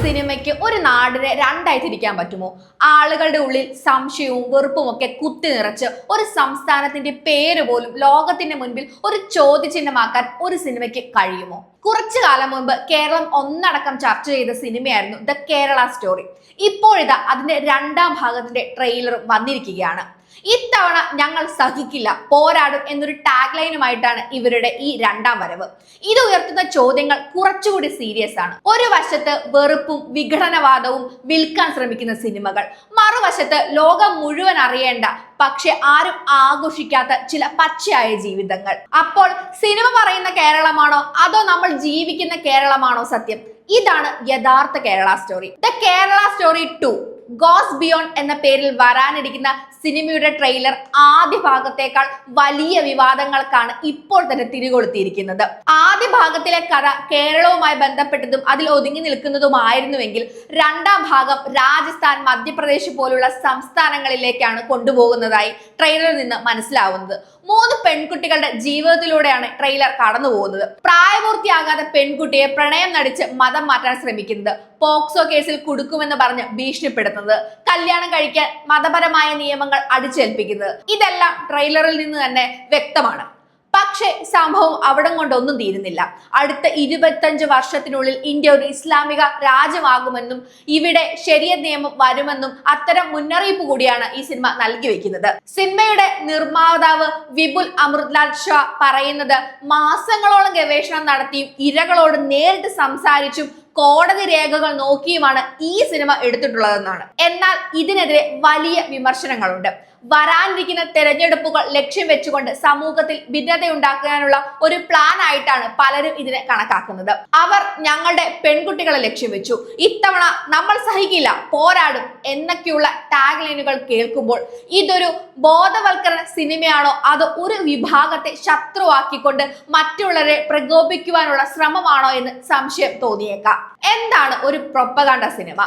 സിനിമയ്ക്ക് ഒരു നാടിനെ രണ്ടായി തിരിക്കാൻ പറ്റുമോ? ആളുകളുടെ ഉള്ളിൽ സംശയവും വെറുപ്പും ഒക്കെ കുത്തി നിറച്ച് ഒരു സംസ്ഥാനത്തിന്റെ പേര് പോലും ലോകത്തിന്റെ മുൻപിൽ ഒരു ചോദ്യചിഹ്നമാക്കാൻ ഒരു സിനിമയ്ക്ക് കഴിയുമോ? കുറച്ചു കാലം മുൻപ് കേരളം ഒന്നടക്കം ചർച്ച ചെയ്ത സിനിമയായിരുന്നു ദ കേരള സ്റ്റോറി. ഇപ്പോഴിതാ അതിന്റെ രണ്ടാം ഭാഗത്തിന്റെ ട്രെയിലറും വന്നിരിക്കുകയാണ്. ഇത്തവണ ഞങ്ങൾ സഹിക്കില്ല, പോരാടും എന്നൊരു ടാഗ് ലൈനുമായിട്ടാണ് ഇവരുടെ ഈ രണ്ടാം വരവ്. ഇത് ഉയർത്തുന്ന ചോദ്യങ്ങൾ കുറച്ചുകൂടി സീരിയസ് ആണ്. ഒരു വശത്ത് വെറുപ്പും വിഘടനവാദവും വിൽക്കാൻ ശ്രമിക്കുന്ന സിനിമകൾ, മറുവശത്ത് ലോകം മുഴുവൻ അറിയേണ്ട പക്ഷെ ആരും ആഘോഷിക്കാത്ത ചില പച്ചയായ ജീവിതങ്ങൾ. അപ്പോൾ സിനിമ പറയുന്ന കേരളമാണോ അതോ നമ്മൾ ജീവിക്കുന്ന കേരളമാണോ സത്യം? ഇതാണ് യഥാർത്ഥ Kerala story. The Kerala story 2 goes beyond എന്ന പേരിൽ വരാനിരിക്കുന്ന സിനിമയുടെ ട്രെയിലർ ആദ്യ ഭാഗത്തേക്കാൾ വലിയ വിവാദങ്ങൾക്കാണ് ഇപ്പോൾ തന്നെ തിരികൊളുത്തിയിരിക്കുന്നത്. ആദ്യ ഭാഗത്തിലെ കഥ കേരളവുമായി ബന്ധപ്പെട്ടതും അതിൽ ഒതുങ്ങി നിൽക്കുന്നതുമായിരുന്നുവെങ്കിൽ രണ്ടാം ഭാഗം രാജസ്ഥാൻ, മധ്യപ്രദേശ് പോലുള്ള സംസ്ഥാനങ്ങളിലേക്കാണ് കൊണ്ടുപോകുന്നതായി ട്രെയിലറിൽ നിന്ന് മനസ്സിലാവുന്നത്. 3 പെൺകുട്ടികളുടെ ജീവിതത്തിലൂടെയാണ് ട്രെയിലർ കടന്നു പോകുന്നത്. പ്രായപൂർത്തിയാകാത്ത പെൺകുട്ടിയെ പ്രണയം നടിച്ച് മതം മാറ്റാൻ ശ്രമിക്കുന്നത്, പോക്സോ കേസിൽ കുടുക്കുമെന്ന് പറഞ്ഞ് ഭീഷണിപ്പെടുത്തുന്നത്, കല്യാണം കഴിക്കാൻ മതപരമായ നിയമങ്ങൾ അടിച്ചേൽപ്പിക്കുന്നത്, ഇതെല്ലാം ട്രെയിലറിൽ നിന്ന് തന്നെ വ്യക്തമാണ്. പക്ഷേ സംഭവം അവിടം കൊണ്ടൊന്നും തീരുന്നില്ല. അടുത്ത 25 വർഷത്തിനുള്ളിൽ ഇന്ത്യ ഒരു ഇസ്ലാമിക രാജ്യമാകുമെന്നും ഇവിടെ ശരിയ നിയമം വരുമെന്നും അത്തരം മുന്നറിയിപ്പ് കൂടിയാണ് ഈ സിനിമ നൽകി വെക്കുന്നത്. സിനിമയുടെ നിർമ്മാതാവ് വിപുൽ അമൃത്ലാൽ ഷാ പറയുന്നത് മാസങ്ങളോളം ഗവേഷണം നടത്തിയും ഇരകളോട് നേരിട്ട് സംസാരിച്ചും കോടതി രേഖകൾ നോക്കിയുമാണ് ഈ സിനിമ എടുത്തിട്ടുള്ളതെന്നാണ്. എന്നാൽ ഇതിനെതിരെ വലിയ വിമർശനങ്ങളുണ്ട്. വരാനിരിക്കുന്ന തെരഞ്ഞെടുപ്പുകൾ ലക്ഷ്യം വെച്ചുകൊണ്ട് സമൂഹത്തിൽ ഭിന്നതയുണ്ടാക്കാനുള്ള ഒരു പ്ലാൻ ആയിട്ടാണ് പലരും ഇതിനെ കണക്കാക്കുന്നത്. അവർ ഞങ്ങളുടെ പെൺകുട്ടികളെ ലക്ഷ്യം വെച്ചു, ഇത്തവണ നമ്മൾ സഹിക്കില്ല, പോരാടും എന്നൊക്കെയുള്ള ടാഗ് ലൈനുകൾ കേൾക്കുമ്പോൾ ഇതൊരു ബോധവൽക്കരണ സിനിമയാണോ അതോ ഒരു വിഭാഗത്തെ ശത്രുവാക്കിക്കൊണ്ട് മറ്റുള്ളവരെ പ്രകോപിക്കുവാനുള്ള ശ്രമമാണോ എന്ന് സംശയം തോന്നിയേക്കാം. എന്താണ് ഒരു പ്രൊപ്പഗാണ്ട സിനിമ?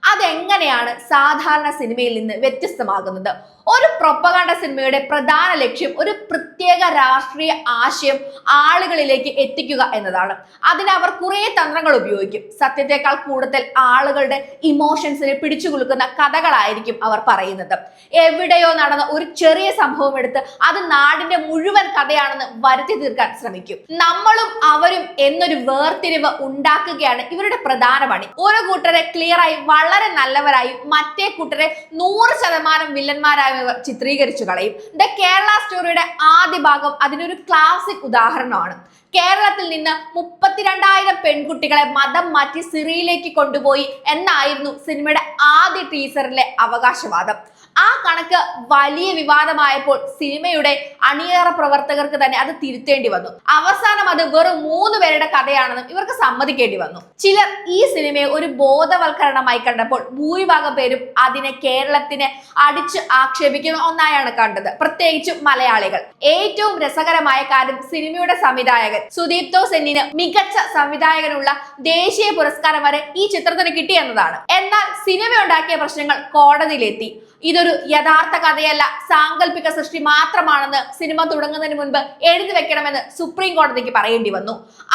അതെങ്ങനെയാണ് സാധാരണ സിനിമയിൽ നിന്ന് വ്യത്യസ്തമാകുന്നത്? ഒരു പ്രൊപ്പഗാണ്ട സിനിമയുടെ പ്രധാന ലക്ഷ്യം ഒരു പ്രത്യേക രാഷ്ട്രീയ ആശയം ആളുകളിലേക്ക് എത്തിക്കുക എന്നതാണ്. അതിന് അവർ കുറെ തന്ത്രങ്ങൾ ഉപയോഗിക്കും. സത്യത്തെക്കാൾ കൂടുതൽ ആളുകളുടെ ഇമോഷൻസിനെ പിടിച്ചുകുലുക്കുന്ന കഥകളായിരിക്കും അവർ പറയുന്നത്. എവിടെയോ നടന്ന ഒരു ചെറിയ സംഭവം എടുത്ത് അത് നാടിന്റെ മുഴുവൻ കഥയാണെന്ന് വരുത്തി തീർക്കാൻ ശ്രമിക്കും. നമ്മളും അവരും എന്നൊരു വേർതിരിവ് ഉണ്ടാക്കുകയാണ് ഇവരുടെ പ്രധാന പണി. ഒരു കൂട്ടരെ ക്ലിയറായി വളരെ നല്ലവരായും മറ്റേ കൂട്ടരെ 100% വില്ലന്മാരായും ഇവർ ചിത്രീകരിച്ചു കളയും. ദ കേരള സ്റ്റോറിയുടെ ആദ്യ ഭാഗം അതിനൊരു ക്ലാസിക് ഉദാഹരണമാണ്. കേരളത്തിൽ നിന്ന് 32,000 പെൺകുട്ടികളെ മതം മാറ്റി സിറിയയിലേക്ക് കൊണ്ടുപോയി എന്നായിരുന്നു സിനിമയുടെ ആദ്യ ടീസറിലെ അവകാശവാദം. ആ കണക്ക് വലിയ വിവാദമായപ്പോൾ സിനിമയുടെ അണിയറ പ്രവർത്തകർക്ക് തന്നെ അത് തിരുത്തേണ്ടി വന്നു. അവസാനം അത് വെറും 3 പേരുടെ കഥയാണെന്നും ഇവർക്ക് സമ്മതിക്കേണ്ടി വന്നു. ചിലർ ഈ സിനിമയെ ഒരു ബോധവൽക്കരണമായി കണ്ടപ്പോൾ ഭൂരിഭാഗം പേരും അതിനെ കേരളത്തിനെ അടിച്ച് ആക്ഷേപിക്കുന്ന ഒന്നായാണ് കണ്ടത്, പ്രത്യേകിച്ചും മലയാളികൾ. ഏറ്റവും രസകരമായ കാര്യം സിനിമയുടെ സംവിധായകൻ സുദീപ്തോ സെന്നിന് മികച്ച സംവിധായകനുള്ള ദേശീയ പുരസ്കാരം വരെ ഈ ചിത്രത്തിന് കിട്ടിയെന്നതാണ്. എന്നാൽ സിനിമ ഉണ്ടാക്കിയ പ്രശ്നങ്ങൾ കോടതിയിലെത്തി. ഇതൊരു യഥാർത്ഥ കഥയല്ല, സാങ്കല്പിക സൃഷ്ടി മാത്രമാണെന്ന് സിനിമ തുടങ്ങുന്നതിന് മുൻപ് എഴുതി വെക്കണമെന്ന് സുപ്രീം കോടതിക്ക് പറയേണ്ടി വന്നു.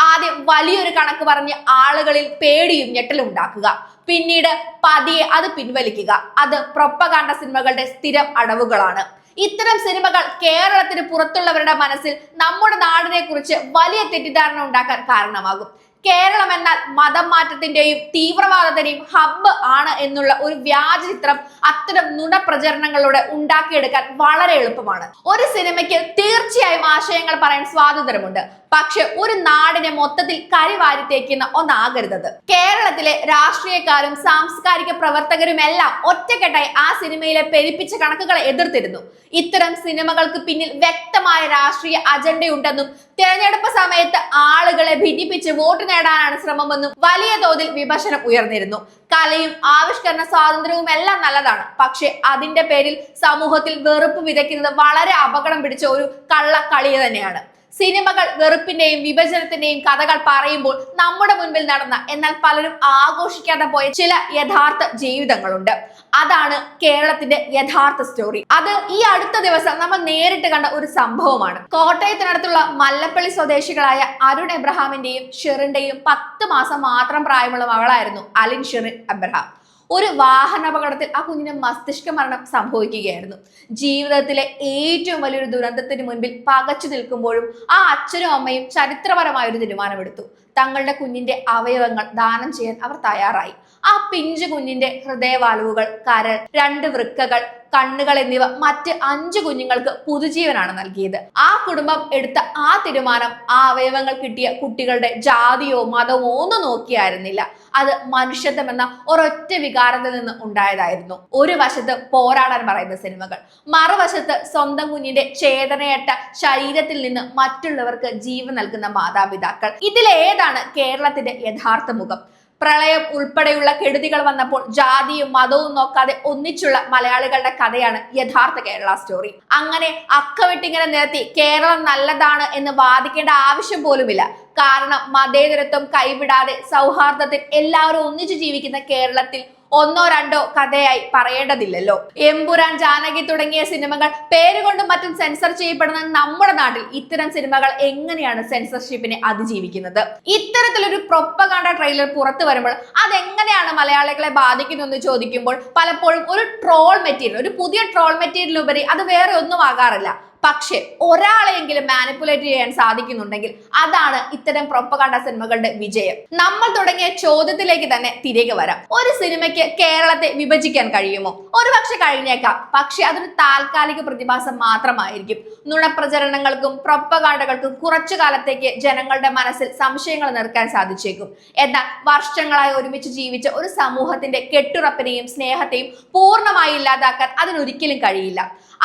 ആദ്യം വലിയൊരു കണക്ക് പറഞ്ഞ് ആളുകളിൽ പേടിയും ഞെട്ടലും ഉണ്ടാക്കുക, പിന്നീട് പതിയെ അത് പിൻവലിക്കുക. അത് പ്രൊപ്പഗാണ്ട സിനിമകളുടെ സ്ഥിരം അടവുകളാണ്. ഇത്തരം സിനിമകൾ കേരളത്തിന് പുറത്തുള്ളവരുടെ മനസ്സിൽ നമ്മുടെ നാടിനെ കുറിച്ച് വലിയ തെറ്റിദ്ധാരണ ഉണ്ടാക്കാൻ കാരണമാകും. കേരളം എന്നാൽ മതം മാറ്റത്തിന്റെയും തീവ്രവാദത്തിന്റെയും ഹബ്ബ് ആണ് എന്നുള്ള ഒരു വ്യാജ ചിത്രം അത്തരം നുണപ്രചരണങ്ങളിലൂടെ ഉണ്ടാക്കിയെടുക്കാൻ വളരെ എളുപ്പമാണ്. ഒരു സിനിമയ്ക്ക് തീർച്ചയായും ആശയങ്ങൾ പറയാൻ സ്വാതന്ത്ര്യമുണ്ട്, പക്ഷെ ഒരു നാടിനെ മൊത്തത്തിൽ കരിവാരിത്തേക്കുന്ന ഒന്നാകരുത്. കേരളത്തിലെ രാഷ്ട്രീയക്കാരും സാംസ്കാരിക പ്രവർത്തകരുമെല്ലാം ഒറ്റക്കെട്ടായി ആ സിനിമയിലെ പെരുപ്പിച്ച കണക്കുകളെ എതിർത്തിരുന്നു. ഇത്തരം സിനിമകൾക്ക് പിന്നിൽ വ്യക്തമായ രാഷ്ട്രീയ അജണ്ടയുണ്ടെന്നും തെരഞ്ഞെടുപ്പ് സമയത്ത് ആളുകളെ ഭിന്നിപ്പിച്ച് വോട്ട് നേടാനാണ് ശ്രമമെന്നും വലിയ തോതിൽ വിമർശനം ഉയർന്നിരുന്നു. കലയും ആവിഷ്കരണ സ്വാതന്ത്ര്യവും എല്ലാം നല്ലതാണ്, പക്ഷെ അതിന്റെ പേരിൽ സമൂഹത്തിൽ വെറുപ്പ് വിതയ്ക്കുന്നത് വളരെ അപകടം പിടിച്ച ഒരു കള്ളക്കളി തന്നെയാണ്. സിനിമകൾ വെറുപ്പിന്റെയും വിഭജനത്തിന്റെയും കഥകൾ പറയുമ്പോൾ നമ്മുടെ മുൻപിൽ നടന്ന എന്നാൽ പലരും ആഘോഷിക്കാതെ പോയ ചില യഥാർത്ഥ ജീവിതങ്ങളുണ്ട്. അതാണ് കേരളത്തിന്റെ യഥാർത്ഥ സ്റ്റോറി. അത് ഈ അടുത്ത ദിവസം നമ്മൾ നേരിട്ട് കണ്ട ഒരു സംഭവമാണ്. കോട്ടയത്തിനടുത്തുള്ള മല്ലപ്പള്ളി സ്വദേശികളായ അരുൺ എബ്രഹാമിന്റെയും ഷെറിന്റെയും 10 മാസം മാത്രം പ്രായമുള്ള മകളായിരുന്നു അലിൻ ഷെറിൻ എബ്രഹാം. ഒരു വാഹനാപകടത്തിൽ ആ കുഞ്ഞിന് മസ്തിഷ്ക മരണം സംഭവിക്കുകയായിരുന്നു. ജീവിതത്തിലെ ഏറ്റവും വലിയൊരു ദുരന്തത്തിന് മുൻപിൽ പകച്ചു നിൽക്കുമ്പോഴും ആ അച്ഛനും അമ്മയും ചരിത്രപരമായ ഒരു തീരുമാനമെടുത്തു. തങ്ങളുടെ കുഞ്ഞിന്റെ അവയവങ്ങൾ ദാനം ചെയ്യാൻ അവർ തയ്യാറായി. ആ പിഞ്ചു കുഞ്ഞിന്റെ ഹൃദയവാൽവുകൾ, കരൾ, 2 വൃക്കകൾ, കണ്ണുകൾ എന്നിവ മറ്റ് 5 കുഞ്ഞുങ്ങൾക്ക് പുതുജീവനാണ് നൽകിയത്. ആ കുടുംബം എടുത്ത ആ തീരുമാനം ആ അവയവങ്ങൾ കിട്ടിയ കുട്ടികളുടെ ജാതിയോ മതമോ ഒന്നും നോക്കിയായിരുന്നില്ല. അത് മനുഷ്യത്വം എന്ന ഒരൊറ്റ വികാരത്തിൽ നിന്ന് ഉണ്ടായതായിരുന്നു. ഒരു വശത്ത് പോരാടാൻ പറയുന്ന സിനിമകൾ, മറുവശത്ത് സ്വന്തം കുഞ്ഞിന്റെ ചേതനയറ്റ ശരീരത്തിൽ നിന്ന് മറ്റുള്ളവർക്ക് ജീവൻ നൽകുന്ന മാതാപിതാക്കൾ. ഇതിലേതാണ് കേരളത്തിന്റെ യഥാർത്ഥ മുഖം? പ്രളയം ഉൾപ്പെടെയുള്ള കെടുതികൾ വന്നപ്പോൾ ജാതിയും മതവും നോക്കാതെ ഒന്നിച്ചുള്ള മലയാളികളുടെ കഥയാണ് യഥാർത്ഥ കേരള സ്റ്റോറി. അങ്ങനെ അക്കമിട്ടിങ്ങനെ നിരത്തി കേരളം നല്ലതാണ് എന്ന് വാദിക്കേണ്ട ആവശ്യം പോലുമില്ല. കാരണം മതേതരത്വം കൈവിടാതെ സൗഹാർദ്ദത്തിൽ എല്ലാവരും ഒന്നിച്ചു ജീവിക്കുന്ന കേരളത്തിൽ 1 or 2 കഥയായി പറയേണ്ടതില്ലല്ലോ. എമ്പുരാൻ, ജാനകി തുടങ്ങിയ സിനിമകൾ പേരുകൊണ്ടും മറ്റും സെൻസർ ചെയ്യപ്പെടുന്ന നമ്മുടെ നാട്ടിൽ ഇത്തരം സിനിമകൾ എങ്ങനെയാണ് സെൻസർഷിപ്പിനെ അതിജീവിക്കുന്നത്? ഇത്തരത്തിലൊരു പ്രൊപ്പഗാണ്ട ട്രെയിലർ പുറത്തു വരുമ്പോൾ അതെങ്ങനെയാണ് മലയാളികളെ ബാധിക്കുന്നതെന്ന് ചോദിക്കുമ്പോൾ പലപ്പോഴും ഒരു ട്രോൾ മെറ്റീരിയൽ, ഒരു പുതിയ ട്രോൾ മെറ്റീരിയലുപരി അത് വേറെ ഒന്നും ആകാറില്ല. പക്ഷെ ഒരാളെയെങ്കിലും മാനിപ്പുലേറ്റ് ചെയ്യാൻ സാധിക്കുന്നുണ്ടെങ്കിൽ അതാണ് ഇത്തരം പ്രൊപ്പഗാണ്ട സിനിമകളുടെ വിജയം. നമ്മൾ തുടങ്ങിയ ചോദ്യത്തിലേക്ക് തന്നെ തിരികെ വരാം. ഒരു സിനിമയ്ക്ക് കേരളത്തെ വിഭജിക്കാൻ കഴിയുമോ? ഒരുപക്ഷെ കഴിഞ്ഞേക്കാം. പക്ഷെ അതൊരു താൽക്കാലിക പ്രതിഭാസം മാത്രമായിരിക്കും. നുണപ്രചരണങ്ങൾക്കും പ്രൊപ്പഗാണ്ടകൾക്കും കുറച്ചു കാലത്തേക്ക് ജനങ്ങളുടെ മനസ്സിൽ സംശയങ്ങൾ നിറക്കാൻ സാധിച്ചേക്കും. എന്നാൽ വർഷങ്ങളായി ഒരുമിച്ച് ജീവിച്ച ഒരു സമൂഹത്തിന്റെ കെട്ടുറപ്പിനെയും സ്നേഹത്തെയും പൂർണ്ണമായി ഇല്ലാതാക്കാൻ അതിനൊരിക്കലും കഴിയില്ല.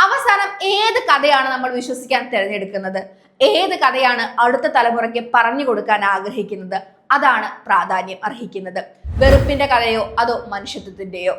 അവസാനം ഏത് കഥയാണ് നമ്മൾ വിശ്വസിക്കാൻ തിരഞ്ഞെടുക്കുന്നത്? ഏത് കഥയാണ് അടുത്ത തലമുറയ്ക്ക് പറഞ്ഞു കൊടുക്കാൻ ആഗ്രഹിക്കുന്നത്? അതാണ് പ്രാധാന്യം അർഹിക്കുന്നത്. വെറുപ്പിന്റെ കഥയോ അതോ മനുഷ്യത്വത്തിന്റെയോ?